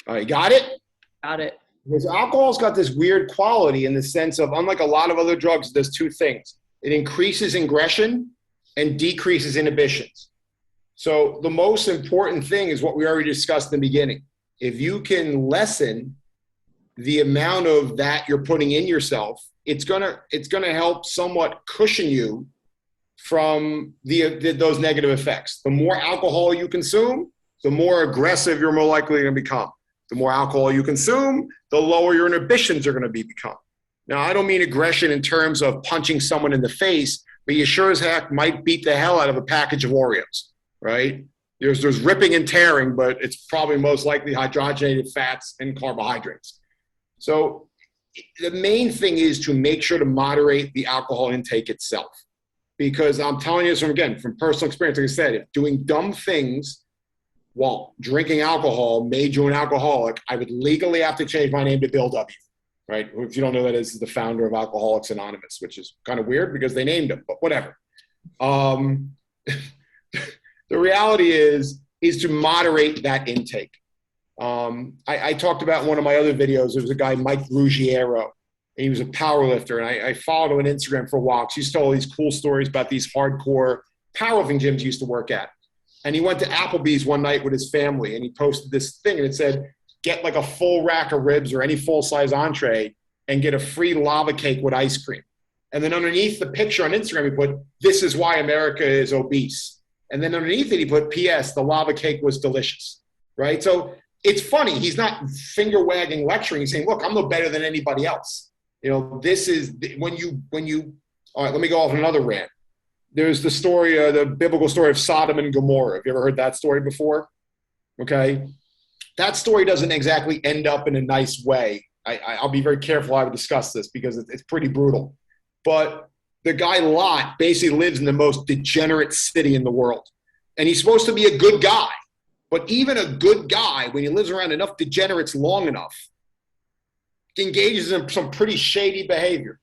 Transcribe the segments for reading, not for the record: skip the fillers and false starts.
All right, got it? Got it. Because alcohol's got this weird quality in the sense of, unlike a lot of other drugs, it does two things. It increases aggression and decreases inhibitions. So the most important thing is what we already discussed in the beginning. If you can lessen the amount of that you're putting in yourself, it's gonna help somewhat cushion you from those negative effects. The more alcohol you consume, the more aggressive you're more likely going to become. The more alcohol you consume, the lower your inhibitions are going to become. Now, I don't mean aggression in terms of punching someone in the face, but you sure as heck might beat the hell out of a package of Oreos, right? There's ripping and tearing, but it's probably most likely hydrogenated fats and carbohydrates. So the main thing is to make sure to moderate the alcohol intake itself. Because I'm telling you this from personal experience, like I said, if doing dumb things while drinking alcohol made you an alcoholic, I would legally have to change my name to Bill W., right? If you don't know, that is the founder of Alcoholics Anonymous, which is kind of weird because they named him, but whatever. The reality is to moderate that intake. I talked about in one of my other videos, there was a guy, Mike Ruggiero, and he was a power lifter, and I followed him on Instagram for a while because he used to tell all these cool stories about these hardcore powerlifting gyms he used to work at. And he went to Applebee's one night with his family, and he posted this thing, and it said, get like a full rack of ribs or any full-size entree and get a free lava cake with ice cream. And then underneath the picture on Instagram, he put, this is why America is obese. And then underneath it, he put, P.S., the lava cake was delicious, right? So it's funny. He's not finger-wagging lecturing. He's saying, look, I'm no better than anybody else. You know, this is when you, all right, let me go off on another rant. There's the story, the biblical story of Sodom and Gomorrah. Have you ever heard that story before? Okay. That story doesn't exactly end up in a nice way. I'll be very careful how I discuss this because it's pretty brutal. But the guy Lot basically lives in the most degenerate city in the world. And he's supposed to be a good guy. But even a good guy, when he lives around enough degenerates long enough, engages in some pretty shady behavior.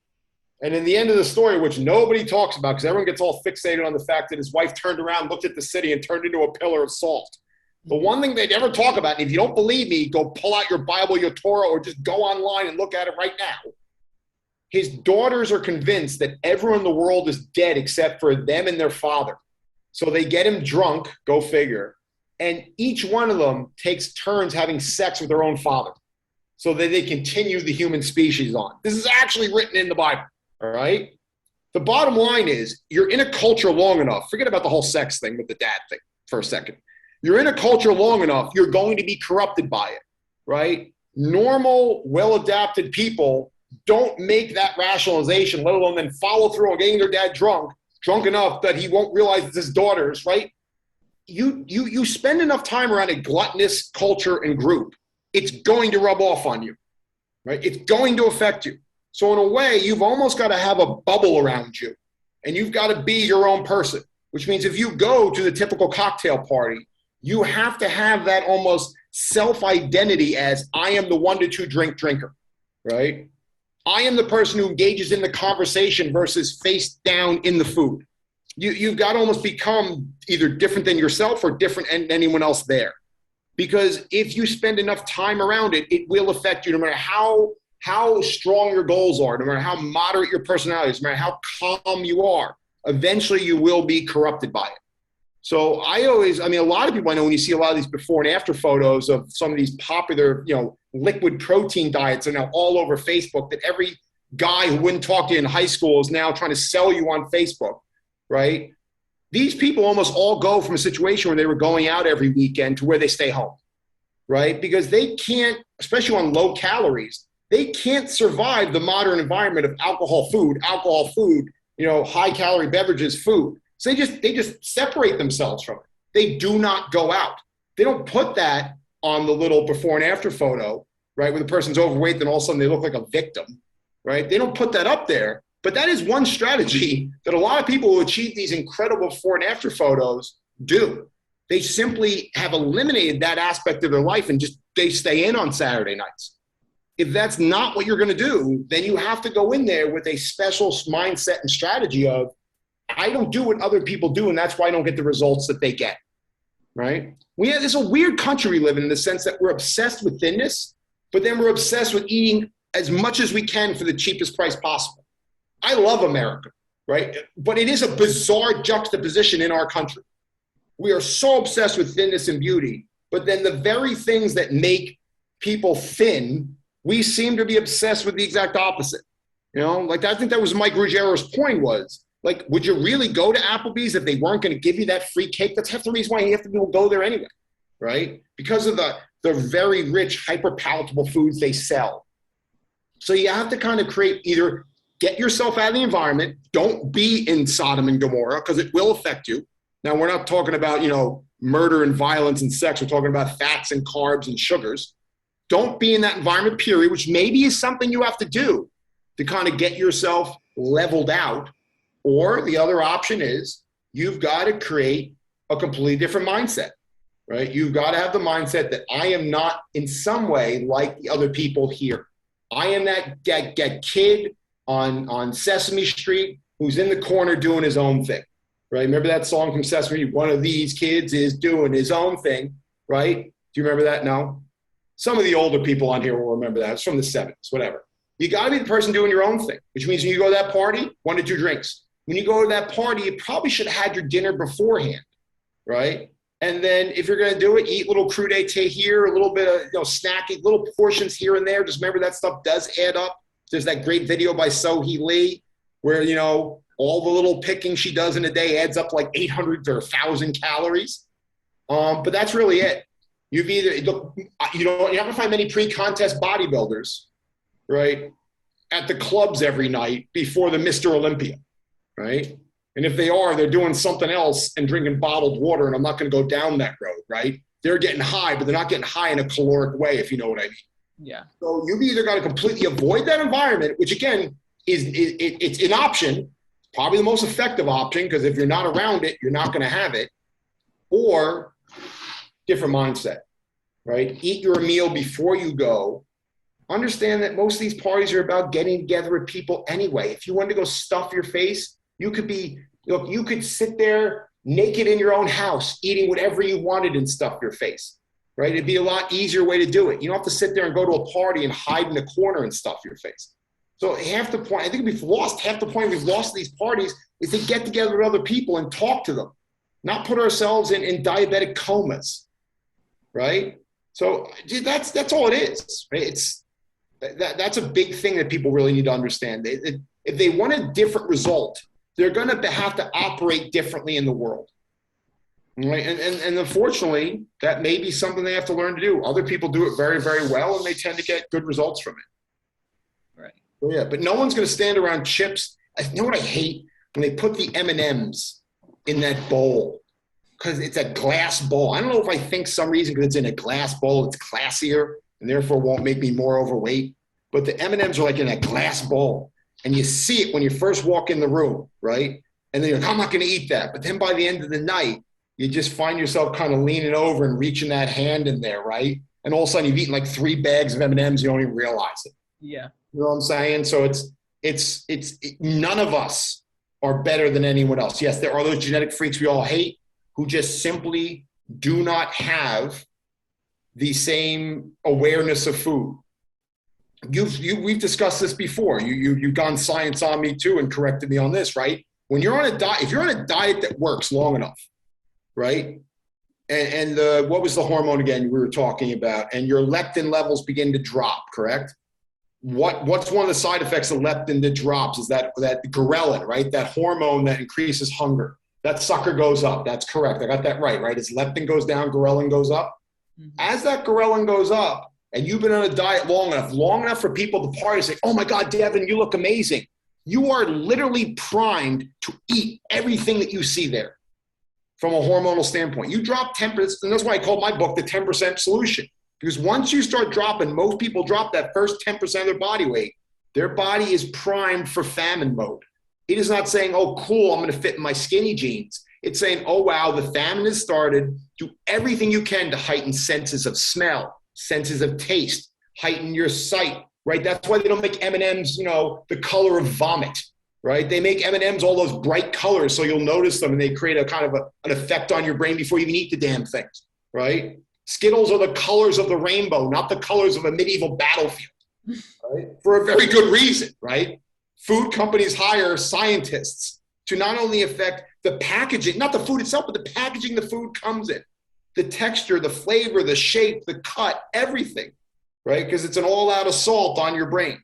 And in the end of the story, which nobody talks about because everyone gets all fixated on the fact that his wife turned around, looked at the city, and turned into a pillar of salt. The one thing they never talk about, and if you don't believe me, go pull out your Bible, your Torah, or just go online and look at it right now. His daughters are convinced that everyone in the world is dead except for them and their father. So they get him drunk, go figure, and each one of them takes turns having sex with their own father so that they continue the human species on. This is actually written in the Bible. All right. The bottom line is you're in a culture long enough. Forget about the whole sex thing with the dad thing for a second. You're in a culture long enough. You're going to be corrupted by it. Right. Normal, well-adapted people don't make that rationalization, let alone then follow through on getting their dad drunk enough that he won't realize it's his daughters. Right. You spend enough time around a gluttonous culture and group, it's going to rub off on you. Right. It's going to affect you. So in a way, you've almost got to have a bubble around you, and you've got to be your own person, which means if you go to the typical cocktail party, you have to have that almost self-identity as I am the 1 to 2 drink drinker, right? I am the person who engages in the conversation versus face down in the food. You've got to almost become either different than yourself or different than anyone else there. Because if you spend enough time around it, it will affect you no matter how strong your goals are, no matter how moderate your personality is, no matter how calm you are, eventually you will be corrupted by it. So a lot of people I know, when you see a lot of these before and after photos of some of these popular, liquid protein diets are now all over Facebook, that every guy who wouldn't talk to you in high school is now trying to sell you on Facebook, right? These people almost all go from a situation where they were going out every weekend to where they stay home, right? Because they can't, especially on low calories, they can't survive the modern environment of alcohol food, high calorie beverages, food. So they just separate themselves from it. They do not go out. They don't put that on the little before and after photo, right? When the person's overweight, then all of a sudden they look like a victim, right? They don't put that up there. But that is one strategy that a lot of people who achieve these incredible before and after photos do. They simply have eliminated that aspect of their life and they stay in on Saturday nights. If that's not what you're going to do, then you have to go in there with a special mindset and strategy of, I don't do what other people do, and that's why I don't get the results that they get. right? This is a weird country we live in the sense that we're obsessed with thinness, but then we're obsessed with eating as much as we can for the cheapest price possible. I love America, right? But it is a bizarre juxtaposition in our country. We are so obsessed with thinness and beauty, but then the very things that make people thin, we seem to be obsessed with the exact opposite. You know, like I think that was Mike Ruggiero's point was, like, would you really go to Applebee's if they weren't going to give you that free cake? That's half the reason why half the people go there anyway, right? Because of the very rich, hyper-palatable foods they sell. So you have to kind of create either get yourself out of the environment, don't be in Sodom and Gomorrah because it will affect you. Now, we're not talking about, you know, murder and violence and sex. We're talking about fats and carbs and sugars. Don't be in that environment, period, which maybe is something you have to do to kind of get yourself leveled out. Or the other option is you've got to create a completely different mindset, right? You've got to have the mindset that I am not in some way like the other people here. I am that kid on Sesame Street who's in the corner doing his own thing, right? Remember that song from Sesame Street? One of these kids is doing his own thing, right? Do you remember that? No? Some of the older people on here will remember that. It's from the 70s, whatever. You got to be the person doing your own thing, which means when you go to that party, 1 to 2 drinks. When you go to that party, you probably should have had your dinner beforehand, right? And then if you're going to do it, eat little crudité here, a little bit of, you know, snacking, little portions here and there. Just remember that stuff does add up. There's that great video by Sohee Lee where, you know, all the little picking she does in a day adds up like 800 or 1,000 calories. But that's really it. You've either, look, you're not going to find many pre-contest bodybuilders, right, at the clubs every night before the Mr. Olympia, right? And if they are, they're doing something else and drinking bottled water, and I'm not going to go down that road, right? They're getting high, but they're not getting high in a caloric way, if you know what I mean. Yeah. So you've either got to completely avoid that environment, which again it's an option, probably the most effective option, because if you're not around it, you're not going to have it, or different mindset, right? Eat your meal before you go. Understand that most of these parties are about getting together with people anyway. If you wanted to go stuff your face, you could sit there naked in your own house, eating whatever you wanted and stuff your face, right? It'd be a lot easier way to do it. You don't have to sit there and go to a party and hide in a corner and stuff your face. So half the point, I think half the point we've lost these parties is to get together with other people and talk to them, not put ourselves in diabetic comas, right? So that's all it is, right? That's a big thing that people really need to understand. If they want a different result, they're going to have to operate differently in the world, right? And unfortunately, that may be something they have to learn to do. Other people do it very, very well, and they tend to get good results from it. Right. So, yeah, but no one's going to stand around chips. You know what I hate? When they put the M&Ms in that bowl, because it's a glass bowl. I don't know if I think some reason because it's in a glass bowl, it's classier, and therefore won't make me more overweight. But the M&Ms are like in a glass bowl. And you see it when you first walk in the room, right? And then you're like, I'm not going to eat that. But then by the end of the night, you just find yourself kind of leaning over and reaching that hand in there, right? And all of a sudden you've eaten like 3 bags of M&Ms, you don't even realize it. Yeah. You know what I'm saying? So it's none of us are better than anyone else. Yes, there are those genetic freaks we all hate who just simply do not have the same awareness of food. We've discussed this before. You've gone science on me too and corrected me on this, right? When you're on a diet, if you're on a diet that works long enough, right? And what was the hormone again we were talking about? And your leptin levels begin to drop, correct? What's one of the side effects of leptin that drops is that ghrelin, right? That hormone that increases hunger. That sucker goes up. That's correct. I got that right? As leptin goes down, ghrelin goes up. Mm-hmm. As that ghrelin goes up, and you've been on a diet long enough for people to party and say, oh my God, Devon, you look amazing. You are literally primed to eat everything that you see there from a hormonal standpoint. You drop 10%, and that's why I called my book The 10% Solution. Because once you start dropping, most people drop that first 10% of their body weight, their body is primed for famine mode. It is not saying, oh, cool, I'm going to fit in my skinny jeans. It's saying, oh, wow, the famine has started. Do everything you can to heighten senses of smell, senses of taste, heighten your sight, right? That's why they don't make M&Ms, the color of vomit, right? They make M&Ms all those bright colors so you'll notice them and they create a kind of an effect on your brain before you even eat the damn things, right? Skittles are the colors of the rainbow, not the colors of a medieval battlefield, right? For a very good reason, right? Food companies hire scientists to not only affect the packaging, not the food itself, but the packaging the food comes in, the texture, the flavor, the shape, the cut, everything, right? Because it's an all-out assault on your brain.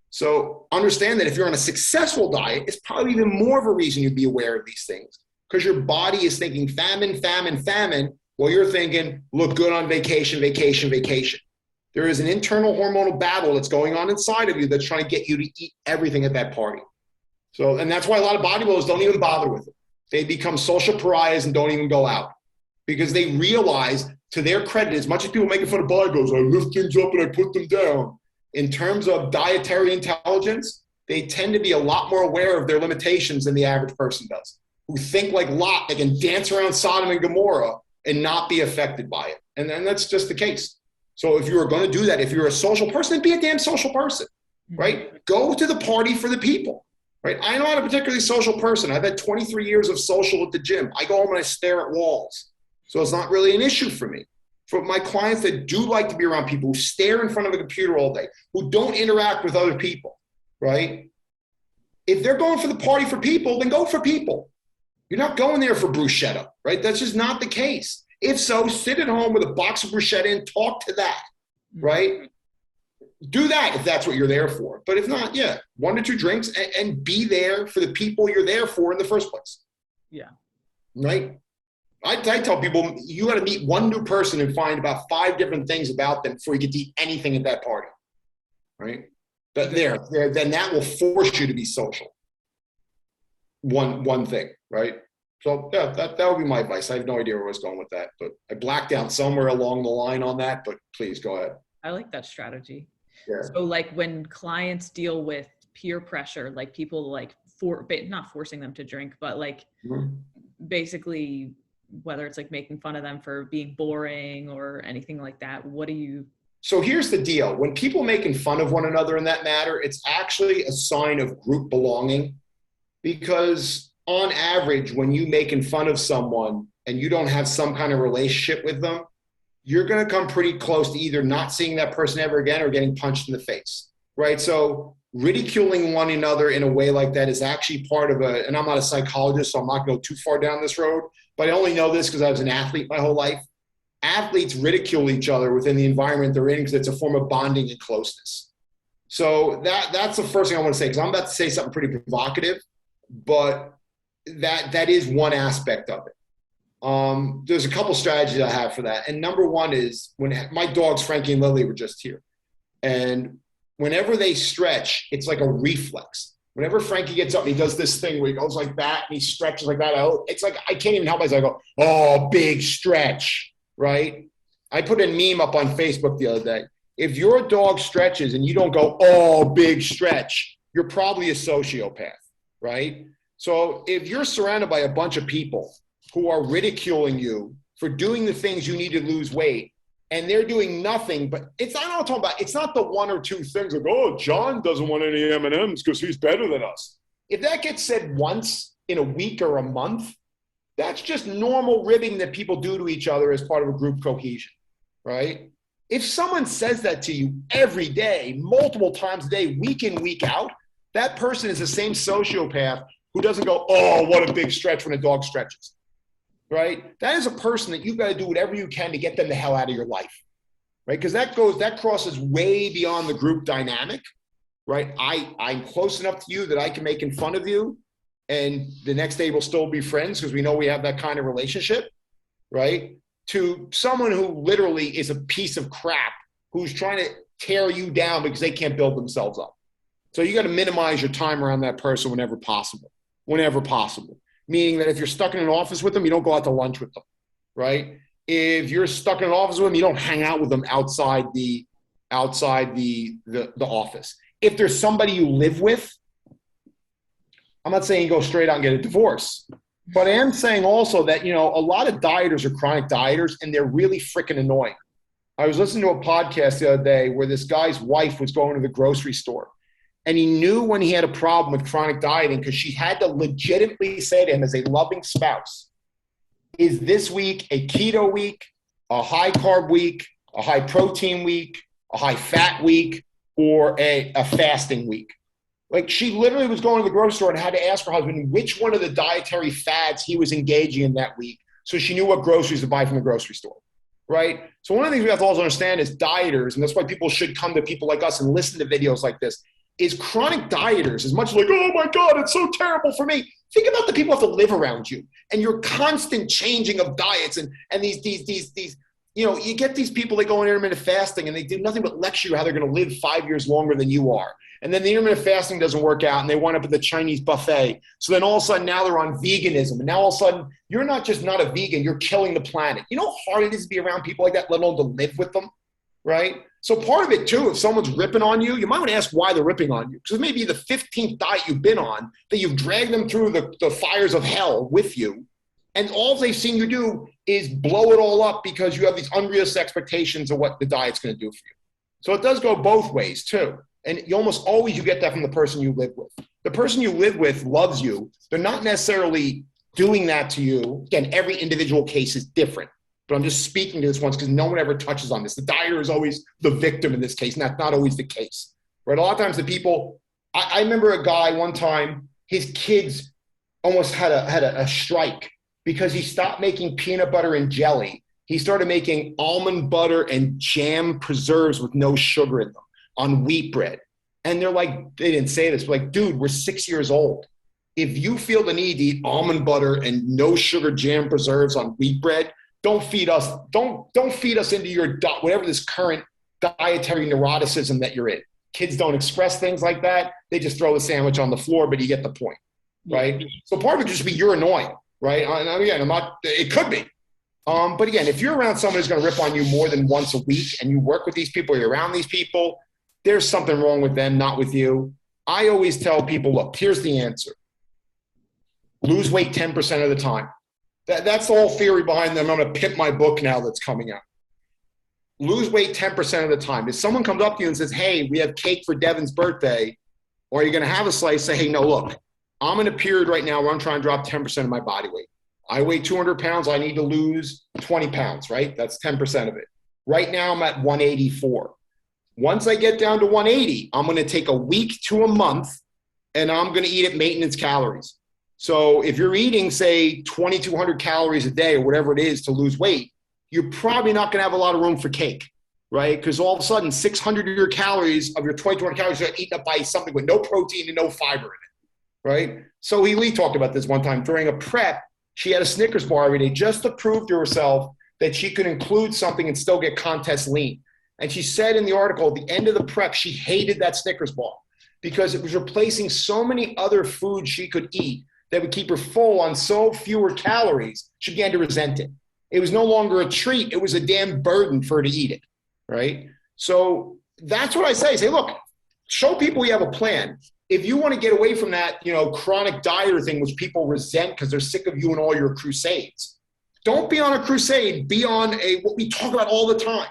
So understand that if you're on a successful diet, it's probably even more of a reason you'd be aware of these things, because your body is thinking famine, famine, famine, while you're thinking look good on vacation, vacation, vacation. There is an internal hormonal battle that's going on inside of you that's trying to get you to eat everything at that party. So, and that's why a lot of bodybuilders don't even bother with it. They become social pariahs and don't even go out because they realize, to their credit, as much as people making fun of bodybuilders, I lift things up and I put them down. In terms of dietary intelligence, they tend to be a lot more aware of their limitations than the average person does, who think like Lot, they can dance around Sodom and Gomorrah and not be affected by it. And that's just the case. So if you are going to do that, if you're a social person, then be a damn social person, right? Go to the party for the people, right? I'm not a particularly social person. I've had 23 years of social at the gym. I go home and I stare at walls. So it's not really an issue for me. For my clients that do like to be around people, who stare in front of a computer all day, who don't interact with other people, right? If they're going for the party for people, then go for people. You're not going there for bruschetta, right? That's just not the case. If so, sit at home with a box of bruschetta and talk to that, right? Do that if that's what you're there for. But if not, yeah, 1 to 2 drinks and be there for the people you're there for in the first place. Yeah. Right? I tell people, you got to meet one new person and find about 5 different things about them before you get to eat anything at that party, right? But then that will force you to be social. One thing, right? So yeah, that would be my advice. I have no idea where I was going with that, but I blacked out somewhere along the line on that, but please go ahead. I like that strategy. Yeah. So like when clients deal with peer pressure, like people like not forcing them to drink, but like basically whether it's like making fun of them for being boring or anything like that, what do you? So here's the deal. When people making fun of one another in that matter, it's actually a sign of group belonging, because on average, when you making fun of someone and you don't have some kind of relationship with them, you're going to come pretty close to either not seeing that person ever again or getting punched in the face, right? So ridiculing one another in a way like that is actually part of and I'm not a psychologist, so I'm not going to go too far down this road, but I only know this because I was an athlete my whole life. Athletes ridicule each other within the environment they're in because it's a form of bonding and closeness. So that's the first thing I want to say, because I'm about to say something pretty provocative, but that is one aspect of it. There's a couple strategies I have for that. And number one is when my dogs, Frankie and Lily, were just here. And whenever they stretch, it's like a reflex. Whenever Frankie gets up and he does this thing where he goes like that and he stretches like that, it's like I can't even help myself. I go, oh, big stretch, right? I put a meme up on Facebook the other day. If your dog stretches and you don't go, oh, big stretch, you're probably a sociopath, right? So if you're surrounded by a bunch of people who are ridiculing you for doing the things you need to lose weight, and they're doing nothing, but it's not what I'm talking about. It's not the 1 or 2 things like, oh, John doesn't want any M&Ms because he's better than us. If that gets said once in a week or a month, that's just normal ribbing that people do to each other as part of a group cohesion, right? If someone says that to you every day, multiple times a day, week in, week out, that person is the same sociopath who doesn't go, oh, what a big stretch when a dog stretches. Right? That is a person that you've got to do whatever you can to get them the hell out of your life, right? Because that crosses way beyond the group dynamic, right? I'm close enough to you that I can make fun of you, and the next day we'll still be friends because we know we have that kind of relationship, right? To someone who literally is a piece of crap who's trying to tear you down because they can't build themselves up. So you got to minimize your time around that person whenever possible. Meaning that if you're stuck in an office with them, you don't go out to lunch with them, right? If you're stuck in an office with them, you don't hang out with them outside the office. If there's somebody you live with, I'm not saying you go straight out and get a divorce, but I am saying also that, a lot of dieters are chronic dieters and they're really freaking annoying. I was listening to a podcast the other day where this guy's wife was going to the grocery store And he knew when he had a problem with chronic dieting because she had to legitimately say to him as a loving spouse, is this week a keto week, a high carb week, a high protein week, a high fat week, or a fasting week? Like, she literally was going to the grocery store and had to ask her husband which one of the dietary fads he was engaging in that week so she knew what groceries to buy from the grocery store, right? So one of the things we have to also understand is dieters, and that's why people should come to people like us and listen to videos like this, is chronic dieters, as much like, oh my God, it's so terrible for me. Think about the people who have to live around you and your constant changing of diets and these, you know, you get these people that go on intermittent fasting and they do nothing but lecture you how they're going to live 5 years longer than you are. And then the intermittent fasting doesn't work out and they wind up at the Chinese buffet. So then all of a sudden now they're on veganism. And now all of a sudden you're not just not a vegan, you're killing the planet. You know how hard it is to be around people like that, let alone to live with them, right? So part of it too, if someone's ripping on you, you might want to ask why they're ripping on you. Because it may be the 15th diet you've been on that you've dragged them through the fires of hell with you. And all they've seen you do is blow it all up because you have these unrealistic expectations of what the diet's going to do for you. So it does go both ways too. And you almost always, you get that from the person you live with. The person you live with loves you. They're not necessarily doing that to you. Again, every individual case is different. But I'm just speaking to this once because no one ever touches on this. The dieter is always the victim in this case, and that's not always the case. Right? A lot of times the people, I remember a guy one time, his kids almost had a strike because he stopped making peanut butter and jelly. He started making almond butter and jam preserves with no sugar in them on wheat bread. And they're like, they didn't say this, but like, dude, we're 6 years old. If you feel the need to eat almond butter and no sugar jam preserves on wheat bread, don't feed us. Don't feed us into your whatever this current dietary neuroticism that you're in. Kids don't express things like that. They just throw the sandwich on the floor, but you get the point, right? So part of it could just be you're annoying, right? And again, I'm not. It could be, but again, if you're around someone who's going to rip on you more than once a week, and you work with these people, you're around these people, there's something wrong with them, not with you. I always tell people, look, here's the answer: lose weight 10% of the time. That's the whole theory behind them. I'm going to pimp my book now that's coming out. Lose weight 10% of the time. If someone comes up to you and says, hey, we have cake for Devon's birthday, or you're going to have a slice, say, hey, no, look, I'm in a period right now where I'm trying to drop 10% of my body weight. I weigh 200 pounds. I need to lose 20 pounds, right? That's 10% of it. Right now I'm at 184. Once I get down to 180, I'm going to take a week to a month, and I'm going to eat at maintenance calories. So if you're eating, say, 2,200 calories a day or whatever it is to lose weight, you're probably not going to have a lot of room for cake, right? Because all of a sudden, 600 of your calories of your 2,200 calories are eaten up by something with no protein and no fiber in it, right? So Lee talked about this one time. During a prep, she had a Snickers bar every day just to prove to herself that she could include something and still get contest lean. And she said in the article, at the end of the prep, she hated that Snickers bar because it was replacing so many other foods she could eat that would keep her full on so fewer calories, she began to resent it. It was no longer a treat. It was a damn burden for her to eat it, right? So that's what I say. Say, look, show people you have a plan. If you want to get away from that, chronic dieter thing, which people resent because they're sick of you and all your crusades, don't be on a crusade. Be on what we talk about all the time.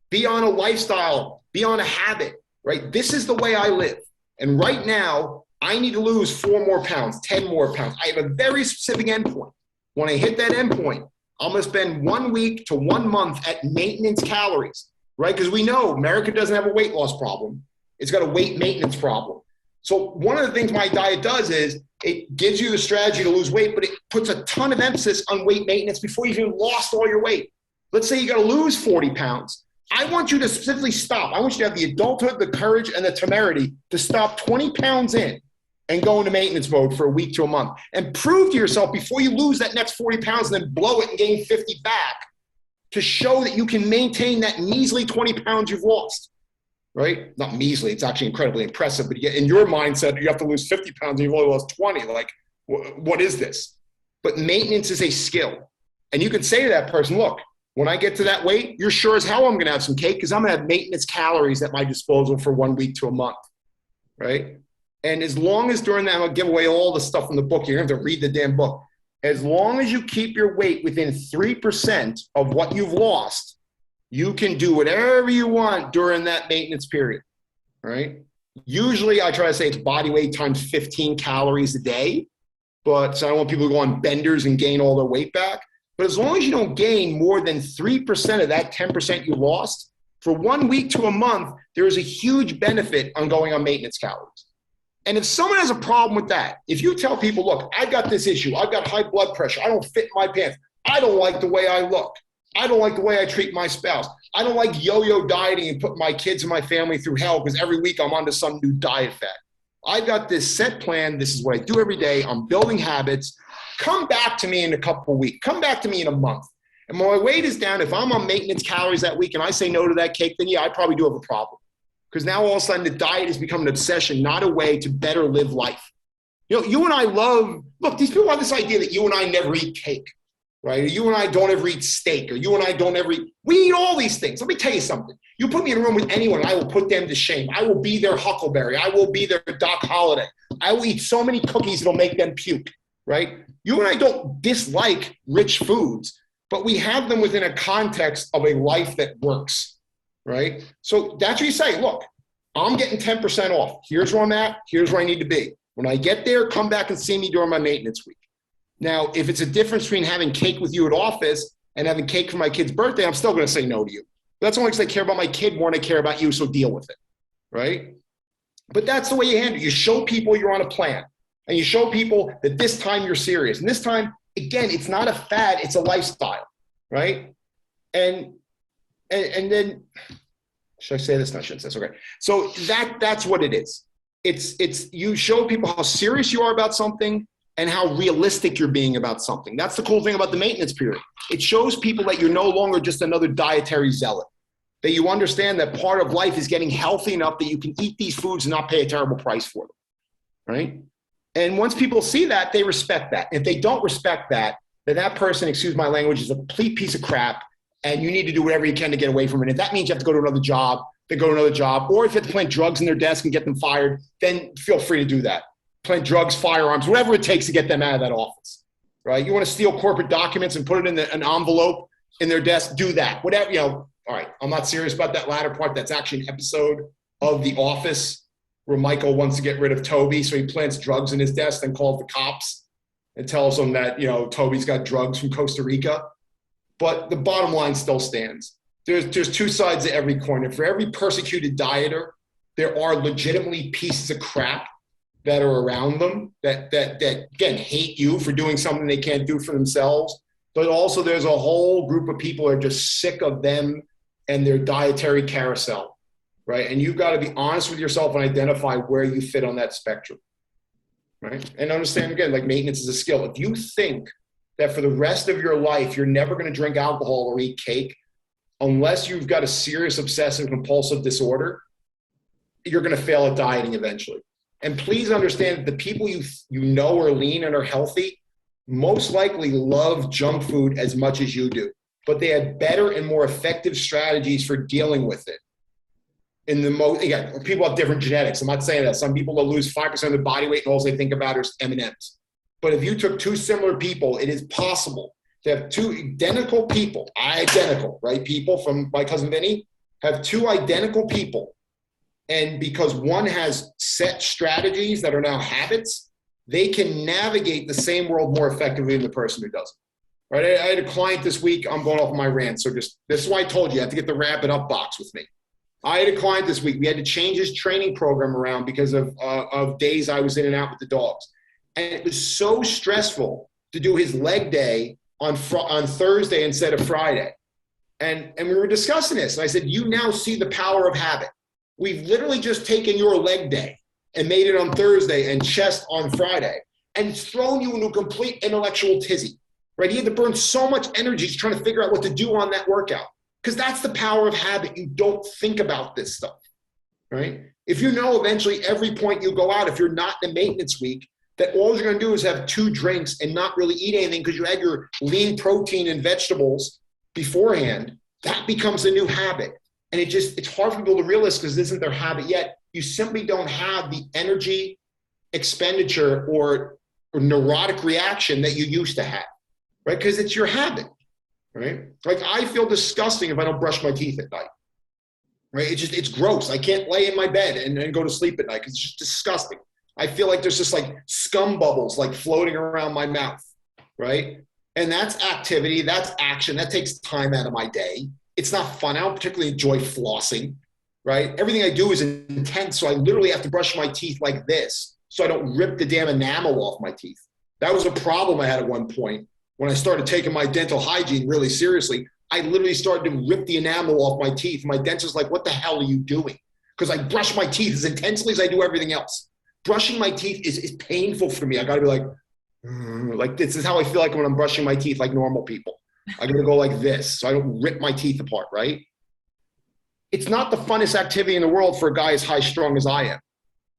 Be on a lifestyle. Be on a habit, right? This is the way I live. And right now, I need to lose 4 more pounds, 10 more pounds. I have a very specific endpoint. When I hit that endpoint, I'm going to spend 1 week to 1 month at maintenance calories, right? Because we know America doesn't have a weight loss problem. It's got a weight maintenance problem. So one of the things my diet does is it gives you the strategy to lose weight, but it puts a ton of emphasis on weight maintenance before you've even lost all your weight. Let's say you got to lose 40 pounds. I want you to specifically stop. I want you to have the adulthood, the courage, and the temerity to stop 20 pounds in and go into maintenance mode for a week to a month and prove to yourself before you lose that next 40 pounds and then blow it and gain 50 back to show that you can maintain that measly 20 pounds you've lost, right? Not measly. It's actually incredibly impressive. But in your mindset, you have to lose 50 pounds and you've only lost 20. Like, what is this? But maintenance is a skill. And you can say to that person, look, when I get to that weight, you're sure as hell I'm going to have some cake because I'm going to have maintenance calories at my disposal for 1 week to a month, right? And as long as during that, I'm going to give away all the stuff from the book. You're going to have to read the damn book. As long as you keep your weight within 3% of what you've lost, you can do whatever you want during that maintenance period, right? Usually I try to say it's body weight times 15 calories a day, but so I don't want people to go on benders and gain all their weight back. But as long as you don't gain more than 3% of that 10% you lost, for 1 week to a month, there is a huge benefit on going on maintenance calories. And if someone has a problem with that, if you tell people, look, I got this issue, I've got high blood pressure, I don't fit in my pants, I don't like the way I look, I don't like the way I treat my spouse, I don't like yo-yo dieting and put my kids and my family through hell because every week I'm onto some new diet fad. I've got this set plan, this is what I do every day, I'm building habits. Come back to me in a couple of weeks, come back to me in a month. And when my weight is down, if I'm on maintenance calories that week and I say no to that cake, then yeah, I probably do have a problem. Because now all of a sudden the diet has become an obsession, not a way to better live life. You know, you and I look, these people have this idea that you and I never eat cake, right? Or you and I don't ever eat steak, or you and I don't ever eat, we eat all these things. Let me tell you something. You put me in a room with anyone, I will put them to shame. I will be their Huckleberry. I will be their Doc Holliday. I will eat so many cookies it'll make them puke, right? You and I don't dislike rich foods, but we have them within a context of a life that works. Right? So that's what you say, look, I'm getting 10% off. Here's where I'm at. Here's where I need to be. When I get there, come back and see me during my maintenance week. Now, if it's a difference between having cake with you at office and having cake for my kid's birthday, I'm still going to say no to you. That's only because I care about my kid more than I care about you, so deal with it. Right? But that's the way you handle it. You show people you're on a plan. And you show people that this time you're serious. And this time, again, it's not a fad, it's a lifestyle. Right? And then, should I say this? No, I shouldn't say this. Okay. So that's what it is. It's you show people how serious you are about something and how realistic you're being about something. That's the cool thing about the maintenance period. It shows people that you're no longer just another dietary zealot, that you understand that part of life is getting healthy enough that you can eat these foods and not pay a terrible price for them, right? And once people see that, they respect that. If they don't respect that, then that person, excuse my language, is a complete piece of crap. And you need to do whatever you can to get away from it. If that means you have to go to another job, then go to another job. Or if you have to plant drugs in their desk and get them fired, then feel free to do that. Plant drugs, firearms, whatever it takes to get them out of that office, right? You want to steal corporate documents and put it in an envelope in their desk, do that. Whatever, all right, I'm not serious about that latter part. That's actually an episode of The Office where Michael wants to get rid of Toby, so he plants drugs in his desk and calls the cops and tells them that, Toby's got drugs from Costa Rica. But the bottom line still stands. There's two sides to every coin. And for every persecuted dieter, there are legitimately pieces of crap that are around them that again, hate you for doing something they can't do for themselves. But also there's a whole group of people who are just sick of them and their dietary carousel, right? And you've got to be honest with yourself and identify where you fit on that spectrum, right? And understand, again, like maintenance is a skill. If you think that for the rest of your life, you're never going to drink alcohol or eat cake, unless you've got a serious obsessive compulsive disorder, you're going to fail at dieting eventually. And please understand that the people you know are lean and are healthy most likely love junk food as much as you do, but they have better and more effective strategies for dealing with it. Again, people have different genetics. I'm not saying that. Some people will lose 5% of their body weight and all they think about is M&Ms. But if you took two similar people, it is possible to have two identical people, right? People from my cousin Vinny have two identical people. And because one has set strategies that are now habits, they can navigate the same world more effectively than the person who doesn't. Right? I had a client this week. I'm going off my rant. So this is why I told you have to get the wrap it up box with me. I had a client this week. We had to change his training program around because of days I was in and out with the dogs. And it was so stressful to do his leg day on Thursday instead of Friday. And we were discussing this. And I said, you now see the power of habit. We've literally just taken your leg day and made it on Thursday and chest on Friday. And it's thrown you into a complete intellectual tizzy, right? He had to burn so much energy just trying to figure out what to do on that workout. Because that's the power of habit. You don't think about this stuff, right? If you know eventually every point you go out, if you're not in a maintenance week, that all you're going to do is have 2 drinks and not really eat anything because you had your lean protein and vegetables beforehand, that becomes a new habit. And it's hard for people to realize because this isn't their habit yet. You simply don't have the energy expenditure or neurotic reaction that you used to have, right? Because it's your habit, right? Like I feel disgusting if I don't brush my teeth at night. right? It's gross. I can't lay in my bed and go to sleep at night because it's just disgusting. I feel like there's just like scum bubbles like floating around my mouth, right? And that's activity, that's action, that takes time out of my day. It's not fun. I don't particularly enjoy flossing, right? Everything I do is intense, so I literally have to brush my teeth like this so I don't rip the damn enamel off my teeth. That was a problem I had at one point when I started taking my dental hygiene really seriously. I literally started to rip the enamel off my teeth. My dentist's like, what the hell are you doing? Because I brush my teeth as intensely as I do everything else. Brushing my teeth is painful for me. I got to be like this is how I feel like when I'm brushing my teeth like normal people. I got to go like this so I don't rip my teeth apart, right? It's not the funnest activity in the world for a guy as high strung as I am.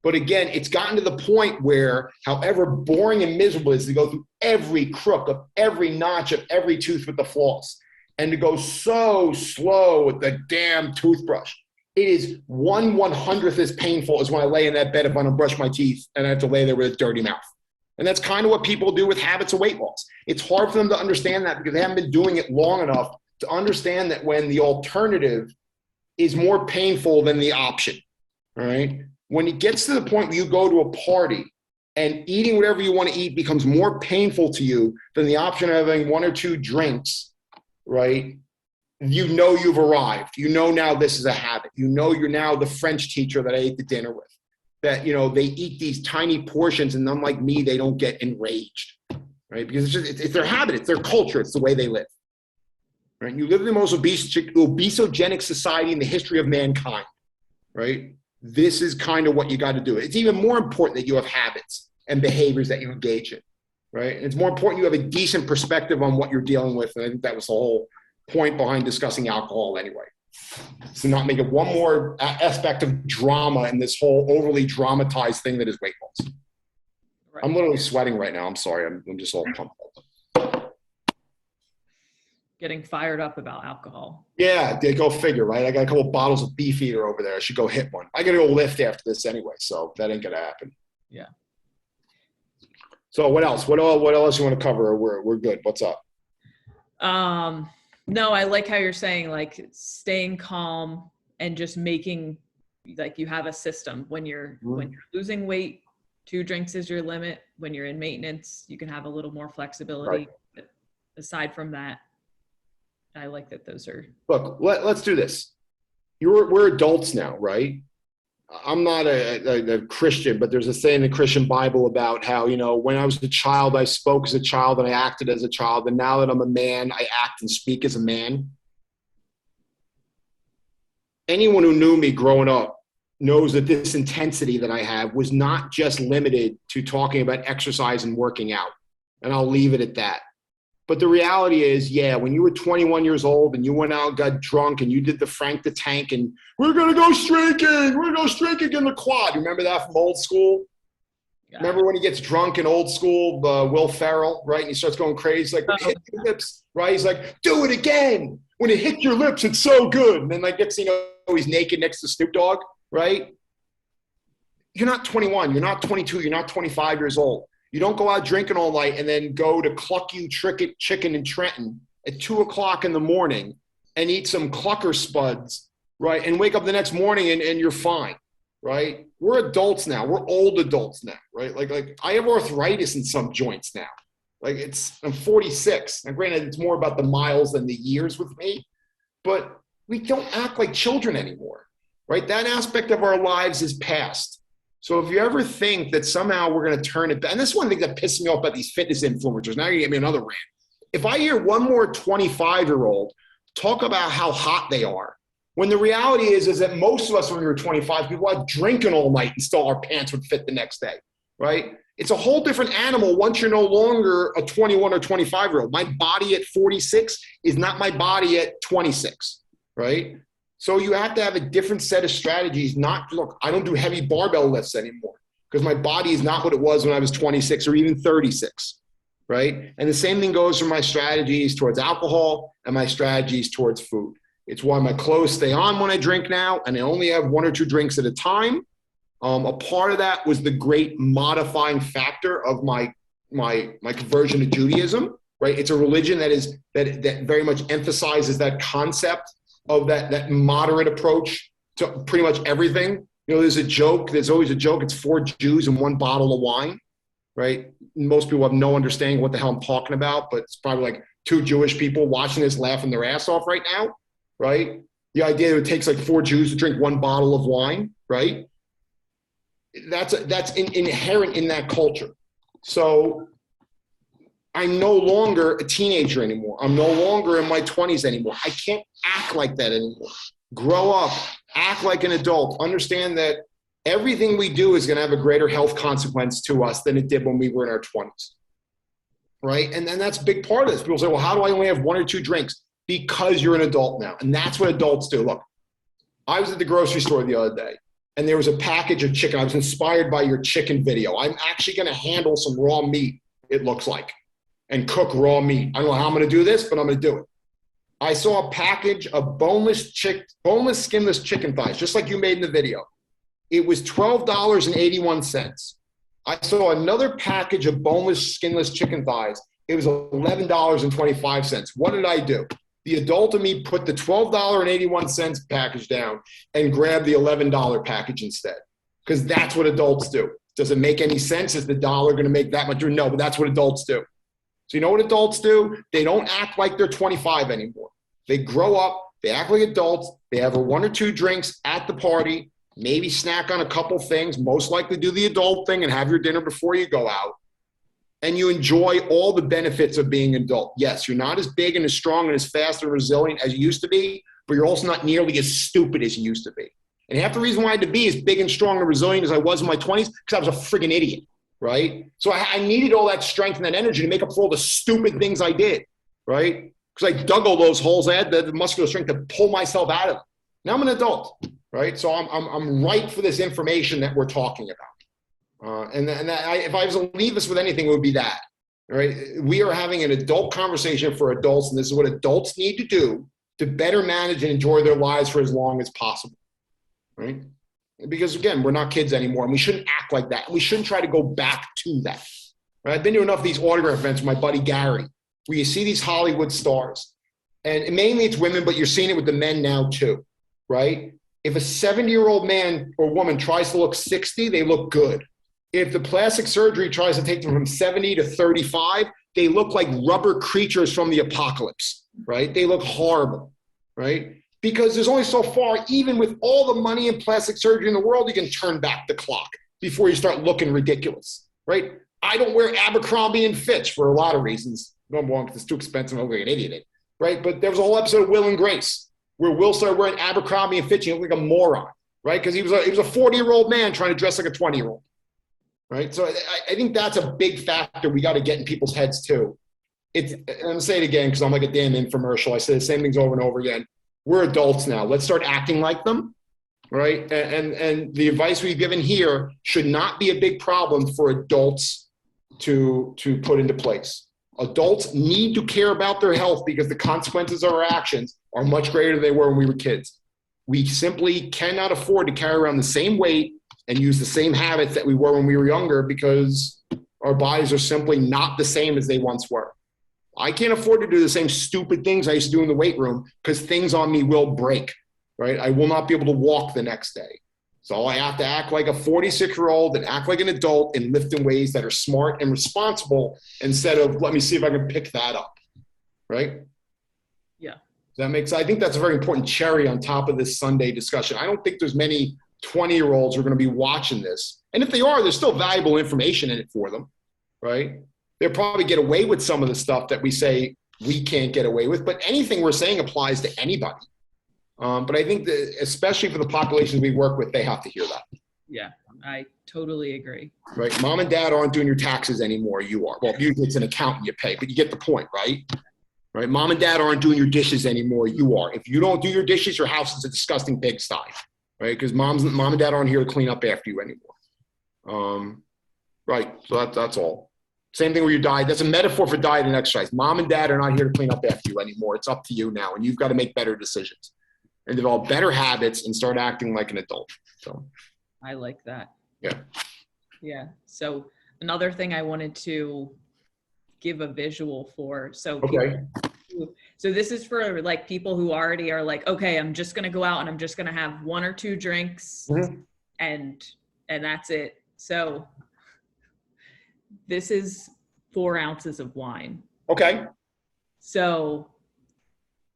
But again, it's gotten to the point where, however boring and miserable it is to go through every crook of every notch of every tooth with the floss and to go so slow with the damn toothbrush. It is 1/100th as painful as when I lay in that bed if I don't brush my teeth and I have to lay there with a dirty mouth. And that's kind of what people do with habits of weight loss. It's hard for them to understand that because they haven't been doing it long enough to understand that when the alternative is more painful than the option, all right? When it gets to the point where you go to a party and eating whatever you want to eat becomes more painful to you than the option of having one or two drinks, right? You know you've arrived. You know now this is a habit. You know you're now the French teacher that I ate the dinner with. That, you know, they eat these tiny portions and unlike me, they don't get enraged, right? Because it's their habit, it's their culture, it's the way they live, right? You live in the most obesogenic society in the history of mankind, right? This is kind of what you got to do. It's even more important that you have habits and behaviors that you engage in, right? And it's more important you have a decent perspective on what you're dealing with. And I think that was the whole point behind discussing alcohol anyway. To not make it one more aspect of drama in this whole overly dramatized thing that is weight loss. Right. I'm literally sweating right now. I'm sorry. I'm just all pumped up. Getting fired up about alcohol. Yeah, go figure, right? I got a couple of bottles of Beefeater over there. I should go hit one. I got to go lift after this anyway, so that ain't going to happen. Yeah. So what else? What else you want to cover? We're good. What's up? No, I like how you're saying, like, staying calm and just making, like, you have a system. When you're losing weight, 2 drinks is your limit. When you're in maintenance, you can have a little more flexibility. Right. But aside from that, I like that those are. Look, let's do this. We're adults now, right? I'm not a Christian, but there's a saying in the Christian Bible about how, you know, when I was a child, I spoke as a child and I acted as a child. And now that I'm a man, I act and speak as a man. Anyone who knew me growing up knows that this intensity that I have was not just limited to talking about exercise and working out. And I'll leave it at that. But the reality is, yeah, when you were 21 years old and you went out, got drunk, and you did the Frank the Tank, and we're going to go streaking. We're going to go streaking in the quad. You remember that from old school? Yeah. Remember when he gets drunk in old school, Will Ferrell, right? And he starts going crazy, like, hit your lips, right? He's like, do it again. When it hits your lips, it's so good. And then, like, next thing you know, he's naked next to Snoop Dogg, right? You're not 21. You're not 22. You're not 25 years old. You don't go out drinking all night and then go to Cluck You Chicken in Trenton at 2 o'clock in the morning and eat some Clucker Spuds, right? And wake up the next morning and you're fine, right? We're adults now. We're old adults now, right? Like I have arthritis in some joints now. I'm 46. And granted, it's more about the miles than the years with me, but we don't act like children anymore, right? That aspect of our lives is past. So if you ever think that somehow we're going to turn it back, and this is one thing that pisses me off about these fitness influencers. Now you get me another rant. If I hear one more 25-year-old talk about how hot they are, when the reality is that most of us when we were 25, people are drinking all night and still our pants would fit the next day, right? It's a whole different animal once you're no longer a 21 or 25-year-old. My body at 46 is not my body at 26, right? So you have to have a different set of strategies. Look, I don't do heavy barbell lifts anymore because my body is not what it was when I was 26 or even 36, right? And the same thing goes for my strategies towards alcohol and my strategies towards food. It's why my clothes stay on when I drink now, and I only have 1 or 2 drinks at a time. A part of that was the great modifying factor of my conversion to Judaism, right? It's a religion that very much emphasizes that concept of that moderate approach to pretty much everything. You know, there's a joke. There's always a joke. It's 4 Jews and 1 bottle of wine, right? Most people have no understanding what the hell I'm talking about, but it's probably like 2 Jewish people watching this laughing their ass off right now, right? The idea that it takes like 4 Jews to drink 1 bottle of wine, right? That's inherent in that culture. So I'm no longer a teenager anymore. I'm no longer in my 20s anymore. I can't act like that anymore. Grow up, act like an adult, understand that everything we do is going to have a greater health consequence to us than it did when we were in our 20s, right? And then that's a big part of this. People say, well, how do I only have 1 or 2 drinks? Because you're an adult now. And that's what adults do. Look, I was at the grocery store the other day, and there was a package of chicken. I was inspired by your chicken video. I'm actually going to handle some raw meat, it looks like, and cook raw meat. I don't know how I'm going to do this, but I'm going to do it. I saw a package of boneless, skinless chicken thighs, just like you made in the video. It was $12.81. I saw another package of boneless, skinless chicken thighs. It was $11.25. What did I do? The adult in me put the $12.81 package down and grabbed the $11 package instead, because that's what adults do. Does it make any sense? Is the dollar going to make that much? No, but that's what adults do. So you know what adults do? They don't act like they're 25 anymore. They grow up, they act like adults, they have 1 or 2 drinks at the party, maybe snack on a couple things, most likely do the adult thing and have your dinner before you go out. And you enjoy all the benefits of being an adult. Yes, you're not as big and as strong and as fast and resilient as you used to be, but you're also not nearly as stupid as you used to be. And half the reason why I had to be as big and strong and resilient as I was in my 20s, because I was a friggin' idiot. Right? So I needed all that strength and that energy to make up for all the stupid things I did, right? Because I dug all those holes. I had the muscular strength to pull myself out of them. Now I'm an adult, right? So I'm ripe for this information that we're talking about. If I was to leave us with anything, it would be that, right? We are having an adult conversation for adults, and this is what adults need to do to better manage and enjoy their lives for as long as possible, right? Because again, we're not kids anymore, and we shouldn't act like that. We shouldn't try to go back to that. Right? I've been to enough of these autograph events with my buddy Gary, where you see these Hollywood stars, and mainly it's women, but you're seeing it with the men now too, right? If a 70-year-old man or woman tries to look 60, they look good. If the plastic surgery tries to take them from 70 to 35, they look like rubber creatures from the apocalypse, right? They look horrible, right? Because there's only so far, even with all the money and plastic surgery in the world, you can turn back the clock before you start looking ridiculous, right? I don't wear Abercrombie and Fitch for a lot of reasons. Number one, because it's too expensive, I look like an idiot, right? But there was a whole episode of Will and Grace where Will started wearing Abercrombie and Fitch and he looked like a moron, right? Because he was a 40-year-old man trying to dress like a 20-year-old, right? So I think that's a big factor we got to get in people's heads too. I'm going to say it again because I'm like a damn infomercial. I say the same things over and over again. We're adults now. Let's start acting like them, right? And the advice we've given here should not be a big problem for adults to put into place. Adults need to care about their health because the consequences of our actions are much greater than they were when we were kids. We simply cannot afford to carry around the same weight and use the same habits that we were when we were younger because our bodies are simply not the same as they once were. I can't afford to do the same stupid things I used to do in the weight room because things on me will break, right? I will not be able to walk the next day. So I have to act like a 46-year-old and act like an adult and lift in ways that are smart and responsible instead of let me see if I can pick that up, right? Yeah. That makes, I think that's a very important cherry on top of this Sunday discussion. I don't think there's many 20-year-olds who are going to be watching this. And if they are, there's still valuable information in it for them, right? They'll probably get away with some of the stuff that we say we can't get away with, but anything we're saying applies to anybody. But I think that especially for the populations we work with, they have to hear that. Yeah, I totally agree. Right? Mom and dad aren't doing your taxes anymore. You are. Well, usually it's an accountant you pay, but you get the point, right? Right? Mom and dad aren't doing your dishes anymore. You are. If you don't do your dishes, your house is a disgusting pigsty, right? Because mom and dad aren't here to clean up after you anymore. Right. So that's all. Same thing with your diet. That's a metaphor for diet and exercise. Mom and dad are not here to clean up after you anymore. It's up to you now, and you've got to make better decisions and develop better habits and start acting like an adult. So I like that. Yeah. Yeah. So another thing I wanted to give a visual for. So people, So this is for like people who already are like, okay, I'm just gonna go out and I'm just gonna have 1 or 2 drinks, and that's it. So this is 4 ounces of wine. Okay. So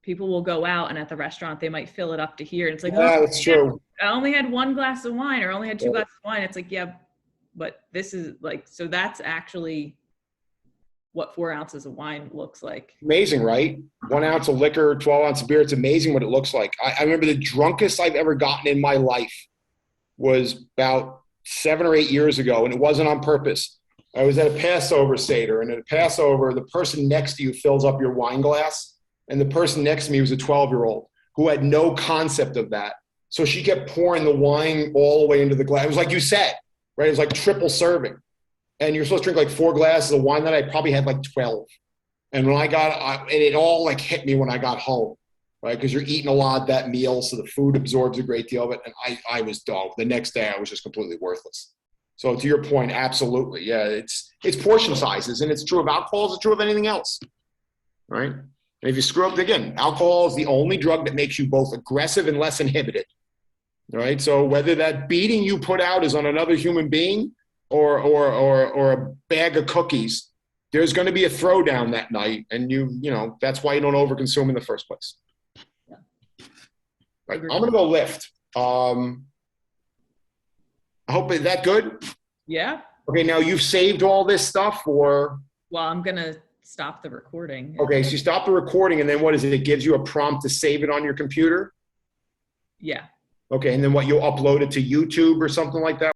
people will go out and at the restaurant they might fill it up to here, and it's like, Yeah, that's true. I only had 1 glass of wine, or only had 2 glasses of wine. It's like, yeah, but this is like, so that's actually what 4 ounces of wine looks like. Amazing, right? 1 ounce of liquor, 12 ounce of beer. It's amazing what it looks like. I remember the drunkest I've ever gotten in my life was about 7 or 8 years ago, and it wasn't on purpose. I was at a Passover Seder, and at a Passover, the person next to you fills up your wine glass, and the person next to me was a 12-year-old who had no concept of that. So she kept pouring the wine all the way into the glass. It was like you said, right? It was like triple serving. And you're supposed to drink like 4 glasses of wine. That I probably had like 12. And when and it all like hit me when I got home, right? Because you're eating a lot that meal, so the food absorbs a great deal of it. And I was done. The next day, I was just completely worthless. So to your point, absolutely, yeah, it's portion sizes, and it's true of alcohol. It's true of anything else, right? And if you screw up, again, alcohol is the only drug that makes you both aggressive and less inhibited, right? So whether that beating you put out is on another human being or a bag of cookies, there's going to be a throwdown that night, and you know that's why you don't overconsume in the first place. Yeah. Right. I'm going to go lift. I hope that good. Yeah. Okay. Now you've saved all this stuff, or well, I'm gonna stop the recording. Okay, so you stop the recording, and then what is it? It gives you a prompt to save it on your computer. Yeah. Okay, and then what, you'll upload it to YouTube or something like that?